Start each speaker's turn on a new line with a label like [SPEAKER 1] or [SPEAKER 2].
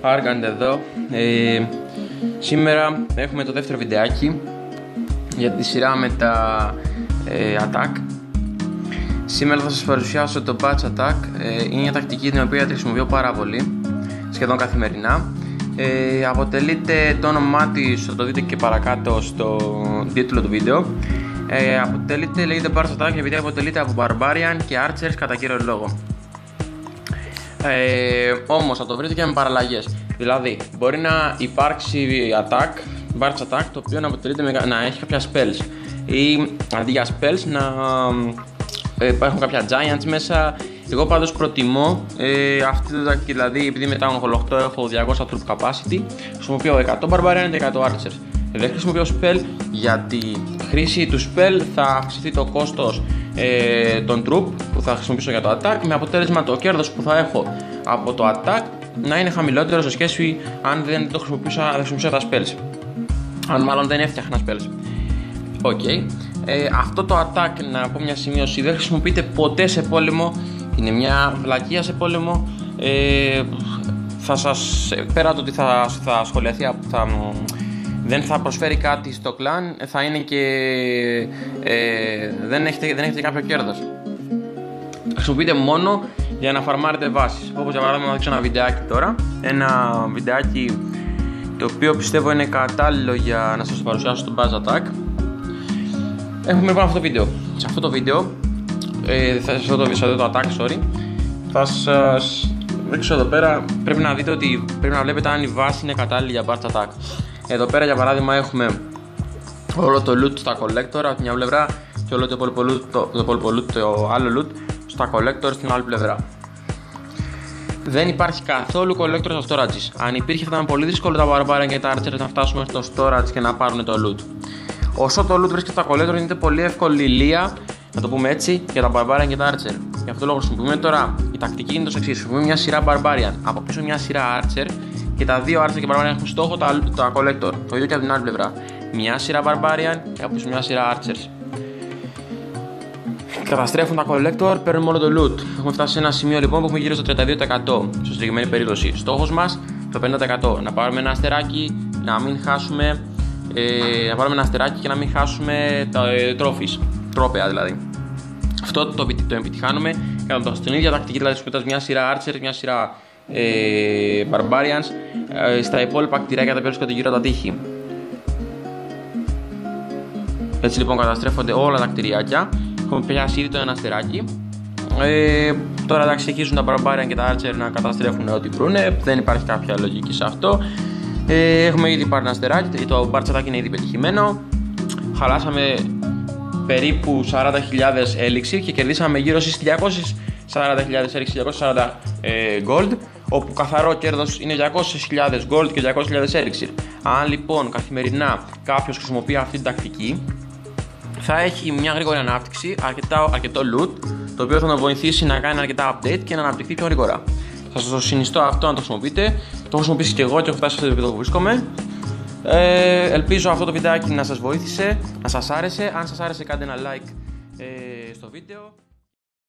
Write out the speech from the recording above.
[SPEAKER 1] Άργαντε εδώ. Σήμερα έχουμε το δεύτερο βιντεάκι για τη σειρά με τα attack. Σήμερα θα σας παρουσιάσω το batch attack. Είναι μια τακτική την οποία τη χρησιμοποιώ πάρα πολύ, σχεδόν καθημερινά. Αποτελείται, το όνομά της θα το δείτε και παρακάτω στο τίτλο του βίντεο. Λέγεται batch attack επειδή αποτελείται από barbarian και archers κατά κύριο λόγο. Όμως θα το βρείτε και με παραλλαγές. Δηλαδή μπορεί να υπάρξει batch attack το οποίο να αποτελείται να έχει κάποια spells, ή αντί για spells να υπάρχουν κάποια giants μέσα. Εγώ πάντως προτιμώ αυτή το τακτική, δηλαδή επειδή μετά τον 8 έχω 200 troop capacity, χρησιμοποιώ 100 barbarian και 100 archers. Δεν χρησιμοποιώ spell γιατί η χρήση του spell θα αυξηθεί το κόστος των troop που θα χρησιμοποιήσω για το attack, με αποτέλεσμα το κέρδος που θα έχω από το attack να είναι χαμηλότερο σε σχέση αν δεν το χρησιμοποιούσα τα spells. Αν μάλλον δεν έφτιαχνα spells. Αυτό το attack, να πω μια σημείωση, δεν χρησιμοποιείται ποτέ σε πόλεμο. Είναι μια βλακεία σε πόλεμο. Πέρα από το ότι θα σχολιαθεί, δεν θα προσφέρει κάτι στο κλάν, θα είναι και δεν έχετε κάποιο κέρδος. Χρησιμοποιείτε μόνο για να φαρμάρετε βάσεις. Όπως για παράδειγμα θα δείξω ένα βιντεάκι τώρα. Ένα βιντεάκι το οποίο πιστεύω είναι κατάλληλο για να σας παρουσιάσω το batch attack. Έχουμε λοιπόν αυτό το βίντεο. Σε αυτό το βίντεο το attack, θα σας δείξω εδώ πέρα. Πρέπει να δείτε ότι πρέπει να βλέπετε αν η βάση είναι κατάλληλη για batch attack. Εδώ πέρα για παράδειγμα έχουμε όλο το loot στα collector από μια πλευρά και όλο το άλλο loot στα collector στην άλλη πλευρά. Δεν υπάρχει καθόλου collector στο storage. Αν υπήρχε θα ήταν πολύ δύσκολο τα barbarian και τα archers να φτάσουμε στο storage και να πάρουν το loot. Όσο το loot βρίσκεται στα collector είναι πολύ εύκολη ηλία, να το πούμε έτσι, για τα barbarian και τα archer. Γι' αυτό λόγο χρησιμοποιούμε τώρα, η τακτική είναι το εξής: χρησιμοποιούμε μια σειρά barbarian, από πίσω μια σειρά archer και τα δύο archer και barbarian έχουν στόχο τα collector. Το ίδιο και από την άλλη πλευρά. Μια σειρά barbarian και από πίσω μια σειρά archers. Καταστρέφουν τα collector, παίρνουμε όλο το loot. Έχουμε φτάσει σε ένα σημείο λοιπόν που έχουμε γύρω στο 32% στη συγκεκριμένη περίπτωση. Στόχος μας το 50%. Να πάρουμε ένα αστεράκι, να μην χάσουμε. Να πάρουμε ένα αστεράκι και να μην χάσουμε τα τρόπαια δηλαδή. Αυτό το επιτυχάνουμε κάνοντας την ίδια τακτική, δηλαδή σπουδάζοντας μια σειρά archers, μια σειρά barbarians στα υπόλοιπα κτηράκια τα οποία βρίσκονται γύρω από τα τείχη. Έτσι λοιπόν καταστρέφονται όλα τα κτηριάκια. Έχουμε πιάσει ήδη το ένα αστεράκι. Τώρα εντάξει, αρχίζουν τα barbarian και τα archer να καταστρέφουν ό,τι βρούνε. Δεν υπάρχει κάποια λογική σε αυτό. Έχουμε ήδη πάρει ένα αστεράκι, το batch attack είναι ήδη πετυχημένο. Χαλάσαμε περίπου 40.000 elixir και κερδίσαμε γύρω στις 240.000 elixir, 240 gold, όπου καθαρό κέρδος είναι 200.000 gold και 200.000 elixir. Αν λοιπόν καθημερινά κάποιος χρησιμοποιεί αυτή την τακτική, θα έχει μια γρήγορη ανάπτυξη, αρκετό loot, το οποίο θα τον βοηθήσει να κάνει αρκετά update και να αναπτυχθεί πιο γρήγορα. Θα σας το συνιστώ αυτό να το χρησιμοποιείτε. Το έχω χρησιμοποιήσει και εγώ και έχω φτάσει στο επίπεδο που βρίσκομαι. Ελπίζω αυτό το βιντεάκι να σας βοήθησε, να σας άρεσε. Αν σας άρεσε κάντε ένα like στο βίντεο.